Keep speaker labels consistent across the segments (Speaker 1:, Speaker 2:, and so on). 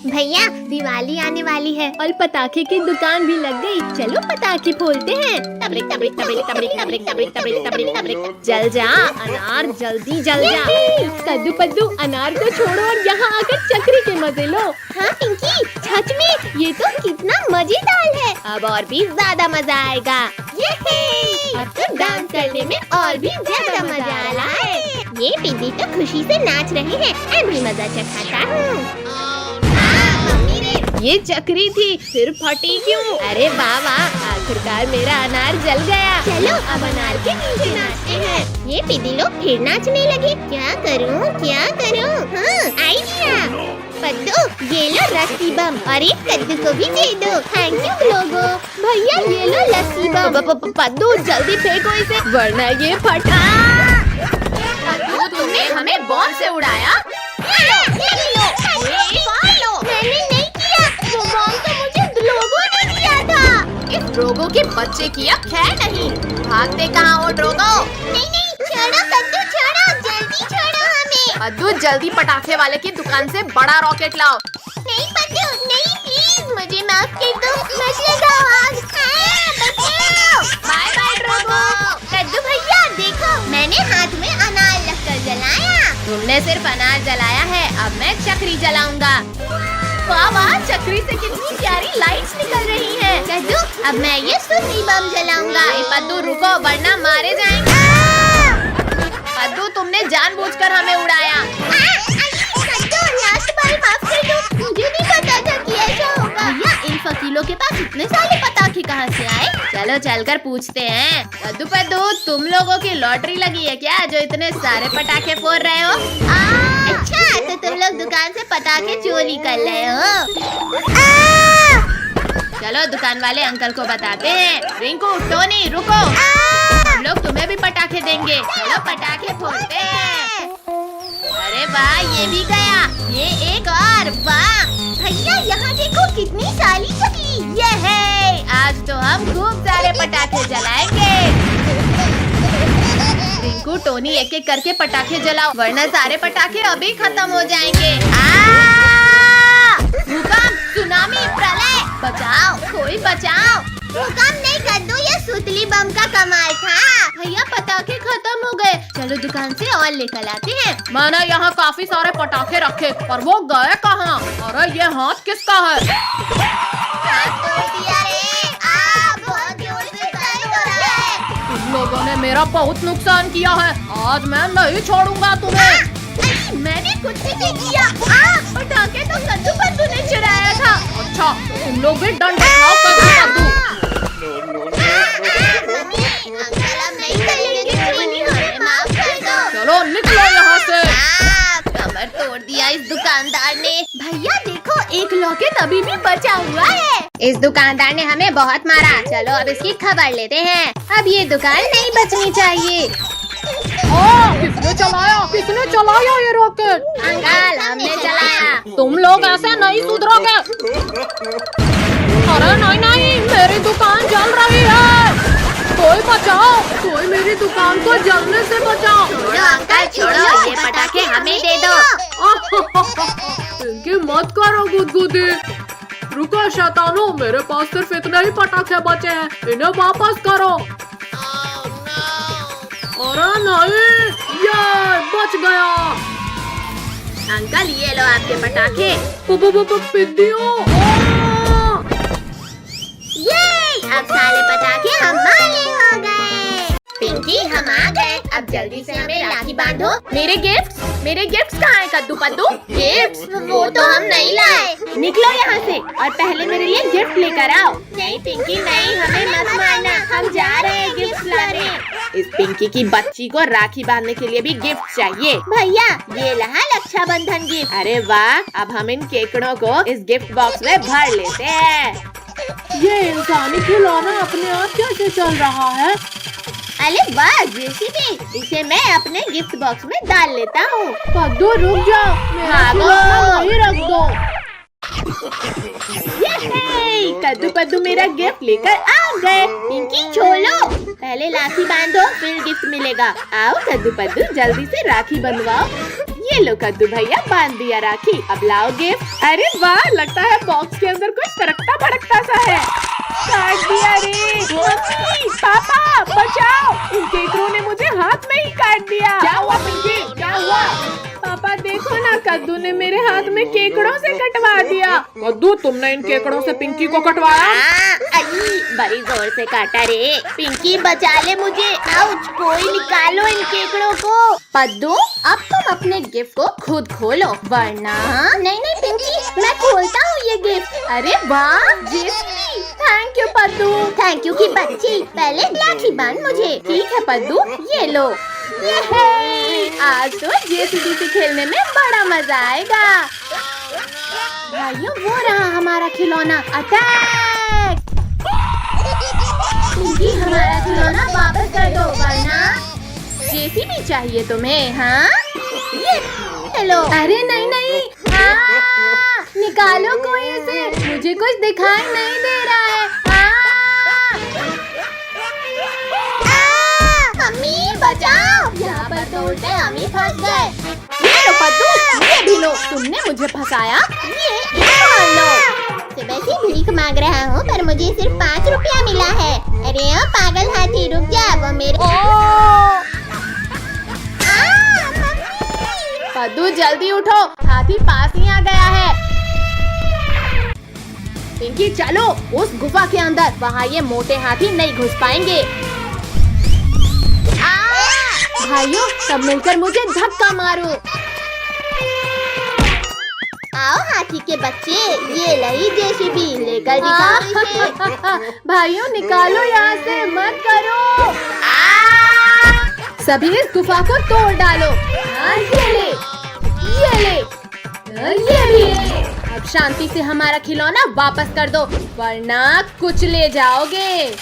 Speaker 1: भैया दिवाली आने वाली है और पटाखे की दुकान भी लग गई। चलो पटाखे फोड़ते हैं। तबरिक तबरिक तबरिक तबरिक तबरिक तबरिक तबरिक तबरिक तबरिक। जल जा अनार, जल्दी जल जा। कद्दू पद्दू अनार को छोड़ो और यहाँ आकर चक्री के मजे लो। हाँ पिंकी, सच में ये तो कितना मजेदार है। अब और भी ज्यादा मजा आएगा। अब तो डांस करने में और भी ज्यादा मजा आ रहा है। ये पिंकी तो खुशी से नाच रहे हैं। मैं भी मजा चखाता हूँ। ये चक्री थी, फिर फटी क्यों? अरे वाह, आखिरकार मेरा अनार जल गया। चलो अब अनार के नीचे नाचते हैं। ये पिदी लोग फिर नाचने लगे। क्या करूं? हाँ, आइडिया। पद्दू ये लो रस्सी बम और एक कद्दू को भी दे दो। थैंक यू लोगो। भैया ये लो लस्सी बम। पद्दू जल्दी फेंको इसे वरना ये फटा। पद्दू तुमने हमें बॉम्ब से उड़ाया। मैंने नहीं किया, वो बॉम्ब तो मुझे ड्रोगो ने दिया था। इस ड्रोगो के बच्चे की अब खैर नहीं। भागते कहाँ हो ड्रोगो? नहीं, छोड़ो कद्दू, छोड़ो, जल्दी छोड़ो हमें। पद्दू जल्दी पटाखे वाले की दुकान से बड़ा रॉकेट लाओ। नहीं पद्दू, नहीं प्लीज मुझे माफ कर दो। मत लगाओ आग। Bye bye Drogo. कद्दू भैया देखो, मैंने हाथ में अनार रखकर जलाया। तुमने सिर्फ अनार जलाया है, अब मैं चक्री जलाऊंगा। वाह, चक्री से कितनी प्यारी लाइट्स निकल रही हैं। कद्दू अब मैं ये सुतली बम जलाऊंगा। पद्दू रुको वरना मारे जाएंगे। पद्दू तुमने जानबूझकर हमें उड़ाया। कद्दू लास्ट बार माफ कर दो, मुझे नहीं पता था कि ऐसा होगा। भैया इन फकीलों के पास इतने सारे पटाखे कहाँ से आए? चलो चलकर पूछते हैं। पद्दू तुम लोगों की लॉटरी लगी है क्या जो इतने सारे पटाखे फोड़ रहे हो? अच्छा तो तुम लोग दुकान से पटाखे चोरी कर रहे हो। चलो दुकान वाले अंकल को बताते हैं। रिंकू, टोनी रुको, हम लोग तुम्हें भी पटाखे देंगे। चलो पटाखे फोड़ते हैं। अरे वाह, ये भी गया, ये एक और। वाह भैया यहाँ देखो कितनी सारी चक्री। ये है, आज तो हम खूब सारे पटाखे जलाएंगे। रिंकू, टोनी एक एक करके पटाखे जलाओ वरना सारे पटाखे अभी खत्म हो जाएंगे। भूकंप, सुनामी, प्रलय, बचाओ, कोई बचाओ। भूकंप नहीं कद्दू, ये सुतली बम का कमाल था। भैया पटाखे खत्म हो गए, चलो दुकान से और लेकर आते हैं। मैंने यहाँ काफी सारे पटाखे रखे पर वो गए कहाँ? अरे ये हाथ किसका है? बहुत जोर से दर्द हो रहा है। तुम लोगों ने मेरा बहुत नुकसान किया है, आज मैं नहीं छोड़ूंगा तुम्हें। मैंने कुछ नहीं किया। पटाखे तो कद्दू पद्दू ने चुराया था। अच्छा तुम लोग भी डंडे खाओ कद्दू पद्दू। चलो निकलो यहाँ से। कमर तोड़ दिया इस दुकानदार ने। भैया देखो एक लॉकेट अभी भी बचा हुआ है। इस दुकानदार ने हमें बहुत मारा। चलो अब इसकी खबर लेते हैं। अब ये दुकान नहीं बचनी चाहिए। किसने चलाया ये रॉकेट? अंकल हमने चलाया। तुम लोग ऐसे नहीं सुधरोगे। अरे नहीं, मेरी दुकान जल रही है। कोई बचाओ, कोई मेरी दुकान को जलने से बचाओ। छोड़ो अंकल छोड़ो, ये पटाखे हमें दे दो।
Speaker 2: इनकी मत करो गुदगुदी। रुको शैतानो, मेरे पास सिर्फ इतने ही पटाखे बचे हैं, इन्हें वापस करो। अरे नहीं, ये बच गया।
Speaker 1: अंकल ये लो आपके पटाखे।
Speaker 2: पिद्दियों,
Speaker 1: ये अब सारे पटाखे हमारे हो गए। पिंकी हम आ गए, अब जल्दी से हमें राखी बांधो। मेरे गिफ्ट्स कहाँ हैं कद्दू पद्दू? गिफ्ट्स वो तो हम नहीं लाए। निकलो यहाँ से और पहले मेरे लिए गिफ्ट लेकर आओ। नहीं पिंकी नहीं, हमें मत मारना, हम जा रहे हैं गिफ्ट लाने। इस पिंकी की बच्ची को राखी बांधने के लिए भी गिफ्ट चाहिए। भैया ये रहा रक्षाबंधन गिफ्ट। अरे वाह, अब हम इन केकड़ों को इस गिफ्ट बॉक्स में भर लेते हैं।
Speaker 2: ये इंसानी खिलौना अपने आप कैसे चल रहा है?
Speaker 1: अरे वाह जेसीबी, इसे मैं अपने गिफ्ट बॉक्स में डाल लेता हूँ।
Speaker 2: कद्दू रुक जाओ, मेरा खिलौना वहीं रख दो।
Speaker 1: कद्दू पद्दू मेरा गिफ्ट लेकर आ गए। पिंकी छोड़ो, पहले राखी बांधो फिर गिफ्ट मिलेगा। आओ कद्दू पद्दू जल्दी से राखी बंधवाओ। ये लो कद्दू भैया, बांध दिया राखी। अब लाओ गिफ्ट। अरे वाह, लगता है बॉक्स के अंदर कुछ तड़कता भड़कता सा है। काट दिया रे। मम्मी, पापा बचाओ, इन केकड़ों ने मुझे हाथ में ही काट दिया। क्या हुआ पिंकी, क्या हुआ? पापा देखो ना, कद्दू ने मेरे हाथ में केकड़ों से कटवा दिया।
Speaker 2: कद्दू, तुमने इन केकड़ों से पिंकी को कटवाया?
Speaker 1: बड़ी जोर से काटा रे। पिंकी बचा ले मुझे। आउच, कोई निकालो इन केकड़ों को। पद्दू, अब तुम अपने गिफ्ट को खुद खोलो, वरना। नहीं नहीं पिंकी, मैं खोलता हूँ ये गिफ्ट। अरे वाह, JCB. Thank you Paddu. Thank you की बच्ची, पहले लाठी बांध मुझे। ठीक है पद्दू, ये लो। आज तो जेसीबी से खेलने में बड़ा मजा आएगा। भाइयों, वो रहा हमारा खिलौना। अटैक! पिंकी, हमारा खिलौना वापस कर दो, वरना। जेसीबी चाहिए तुम्हें? हाँ, ये हेलो। अरे नहीं नहीं, हाँ, निकालो कोई इसे, मुझे कुछ दिखाई नहीं दे रहा है। मम्मी बचाओ, यहाँ पर तो उल्टे हम ही फंस गए। ये लो पद्दू, ये भी लो। तुमने मुझे फंसाया, ये लो। सुबह से भीख मांग रहा हूँ, पर मुझे सिर्फ 5 रुपया मिला है। अरे ओ पागल हाथी, रुक जा, वो मेरे। पद्दू जल्दी उठो, हाथी पास ही आ गया है। पिंकी चलो उस गुफा के अंदर, वहाँ ये मोटे हाथी नहीं घुस पाएंगे। भाइयों, सब मिलकर मुझे धक्का मारो। आओ हाथी के बच्चे, ये लही जेसीबी, लेकर दिखाओ इसे। भाइयों निकालो यहाँ से, मत करो। सभी इस गुफा को तोड़ डालो। ये ले, ये ले, ये भी ले। अब शांति से हमारा खिलौना वापस कर दो, वरना कुछ ले जाओगे।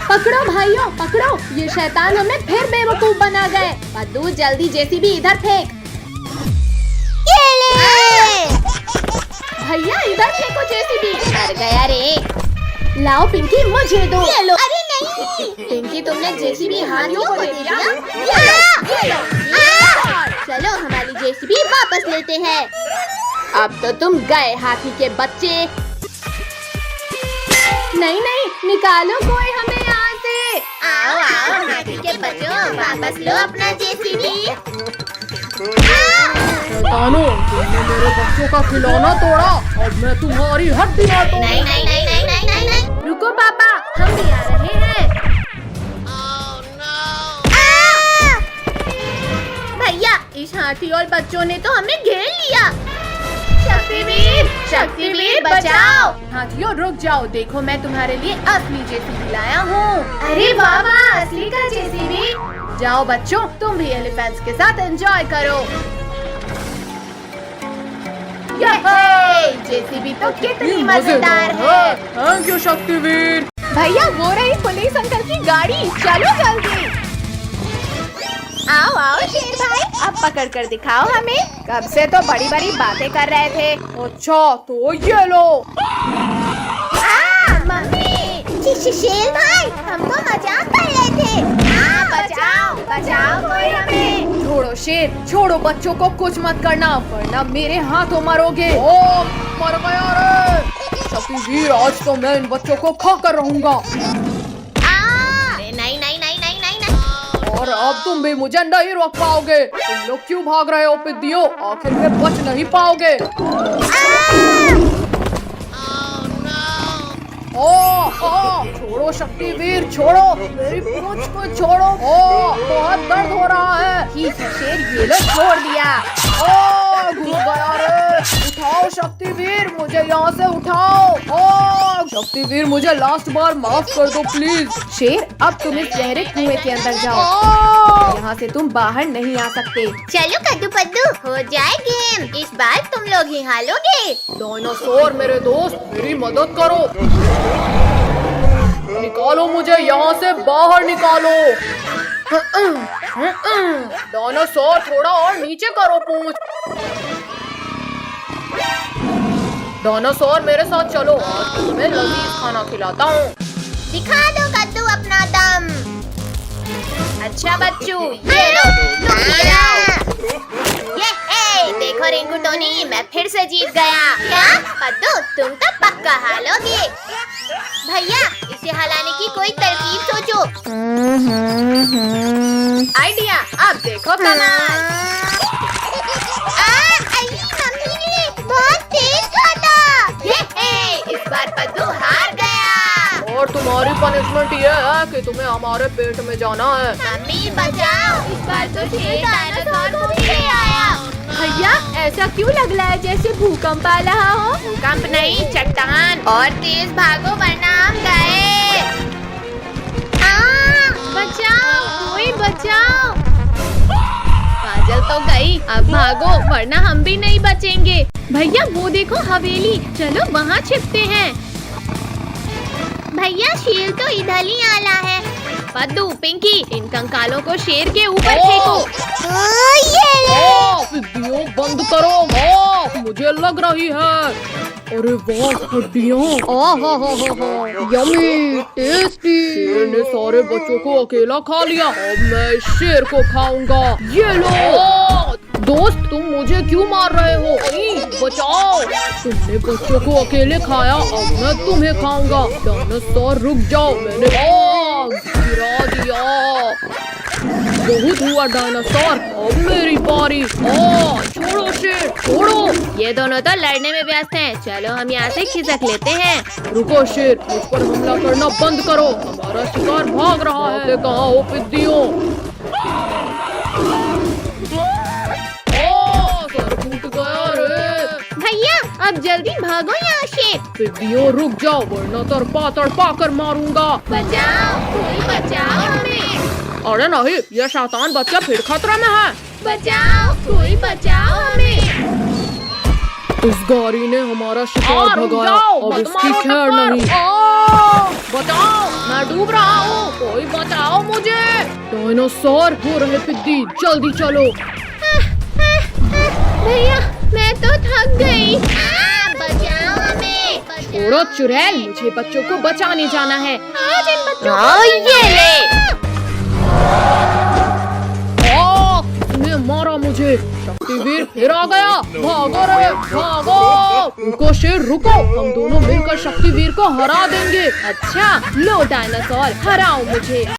Speaker 1: पकड़ो भाइयों, पकड़ो, ये शैतान हमें फिर बेवकूफ बना गए। पद्दू जल्दी जेसीबी इधर फेंक। ये ले। भैया इधर फेंको जेसीबी। मर गया रे। लाओ पिंकी, मुझे दो। ये लो। अरे नहीं पिंकी, तुमने जेसीबी हाथियों को दे दिया। ये लो। चलो हमारी जेसीबी वापस लेते हैं। अब तो तुम गए हाथी के बच्चे। नहीं नहीं, निकालो कोई हमें यहाँ से। आओ आओ हाथी के बच्चों, वापस लो अपना जेसीबी।
Speaker 2: शैतानों, तुमने मेरे बच्चों का खिलौना तोड़ा, अब मैं तुम्हारी हड्डी तोड़ूंगा।
Speaker 1: नहीं नहीं नहीं नहीं नहीं नहीं नहीं, रुको पापा, हम भी आ रहे हैं। भैया, इस हाथी और बच्चों ने तो हमें घेर लिया। शक्तिवीर, शक्तिवीर बचाओ। हाथियों रुक जाओ, देखो मैं तुम्हारे लिए असली जेसीबी लाया हूँ। अरे वाह वाह, असली का जेसीबी। जाओ बच्चों, तुम भी एलिफेंट्स के साथ एंजॉय करो। जेसीबी तो कितनी मजेदार है।
Speaker 2: Thank you Shaktiveer.
Speaker 1: भैया, वो रही पुलिस अंकल की गाड़ी, चलो जल्दी। आओ आओ शेर भाई, अब पकड़ कर दिखाओ हमें। कब से तो बड़ी बड़ी बातें कर रहे थे।
Speaker 2: अच्छा तो ये लो।
Speaker 1: मम्मी, शेर भाई, हम तो मजाक कर रहे थे। बचाओ बचाओ कोई हमें।
Speaker 2: छोड़ो शेर, छोड़ो, बच्चों को कुछ मत करना, वरना मेरे हाथों मरोगे। ओ मर गया रे। शक्तिवीर, आज तो मैं इन बच्चों को खा कर रहूंगा।
Speaker 1: नहीं नहीं नहीं नहीं नहीं।
Speaker 2: और अब तुम भी मुझे नहीं रोक पाओगे। तुम लोग क्यों भाग रहे हो पिद्दियों? आखिर में बच नहीं पाओगे। छोड़ो शक्तिवीर, छोड़ो, मेरी पूंछ को छोड़ो। बहुत दर्द हो रहा है।
Speaker 1: ठीक है शेर, ये लो, छोड़ दिया।
Speaker 2: घुस गया रे। उठाओ शक्तिवीर, मुझे यहाँ से उठाओ। शक्तिवीर, मुझे लास्ट बार माफ कर दो प्लीज।
Speaker 1: शेर, अब तुम इस गहरे कुएं के अंदर जाओ, यहाँ से तुम बाहर नहीं आ सकते। चलो कद्दू पद्दू, हो जाए गेम। इस बार तुम लोग ही हारोगे।
Speaker 2: डायनासोर मेरे दोस्त, मेरी मदद करो। निकालो मुझे यहाँ से बाहर, निकालो। डायनासोर, थोड़ा और नीचे करो पूंछ। डायनासोर मेरे साथ चलो, आज तुम्हें लजीज खाना खिलाता हूँ।
Speaker 1: दिखा दो कद्दू अपना दम। अच्छा बच्चू, ये लो, तुम ये लाओ। ये देखो रिंकू टोनी, मैं फिर से जीत गया। क्या कद्दू, तुम तो पक्का हारोगे। भैया इसे हलाने की कोई तरकीब सोचो। आइडिया, अब देखो कमाल। बहुत तेज था। इस बार कद्दू हार गया।
Speaker 2: और तुम्हारी पनिशमेंट ये है कि तुम्हें हमारे पेट में जाना है।
Speaker 1: मम्मी बचाओ, इस बार तो शेर डायनासोर मुझे आया।
Speaker 2: भैया ऐसा क्यों लग रहा है जैसे भूकंप आ रहा हो?
Speaker 1: भूकंप नहीं, चट्टान। और तेज भागो वरना हम गए।
Speaker 2: बचाओ, कोई बचाओ। काजल तो गई, अब भागो वरना हम भी नहीं बचेंगे। भैया वो देखो हवेली, चलो वहाँ छिपते हैं।
Speaker 1: भैया शेर तो इधर ही आला है।
Speaker 2: पद्दू, पिंकी, इन कंकालों को शेर के ऊपर फेंको। हड्डियों बंद करो। मुझे लग रही है। अरे वाह, हड्डियाँ। Yummy, tasty. शेर ने सारे बच्चों को अकेला खा लिया। अब मैं इस शेर को खाऊंगा। ये लो। दोस्त, तुम मुझे क्यों मार रहे हो? बचाओ। तुमने बच्चों को अकेले खाया, अब मैं तुम्हें खाऊंगा। डायनासोर रुक जाओ, मैंने गिरा दिया। बहुत हुआ डायनासोर, अब मेरी बारी। छोड़ो शेर, छोड़ो। ये दोनों तो लड़ने में व्यस्त हैं। चलो हम यहाँ से खिसक लेते हैं। रुको शेर, मुझ पर हमला करना बंद करो। हमारा शिकार भाग रहा है। कहाँ हो पिद्दियों? सर फूट गया रे।
Speaker 1: भैया अब जल्दी भागो यहाँ से।
Speaker 2: पिद्दियों रुक जाओ वरना तड़पा कर मारूंगा।
Speaker 1: बचाओ, कोई बचाओ हमें।
Speaker 2: अरे नहीं, ये शैतान बच्चा फिर खतरे में है।
Speaker 1: बचाओ, कोई बचाओ हमें।
Speaker 2: इस गाड़ी ने हमारा शिकार भगाया, अब इसकी खैर नहीं। बचाओ, मैं डूब रहा हूँ, कोई बचाओ मुझे। डायनासोर हो रहे पिद्दी, जल्दी चलो।
Speaker 1: भैया मैं तो थक गई। बचाओ हमें।
Speaker 2: थोड़ा चुड़ैल, मुझे बच्चों को बचाने जाना है।
Speaker 1: आज इन बच्चों को
Speaker 2: ये ले। तूने मारा मुझे। शक्तिवीर फिर आ गया। भागो रे, भागो। रुको शेर, रुको। हम दोनों मिलकर शक्तिवीर को हरा देंगे। अच्छा लो डायनासोर, हराओ मुझे।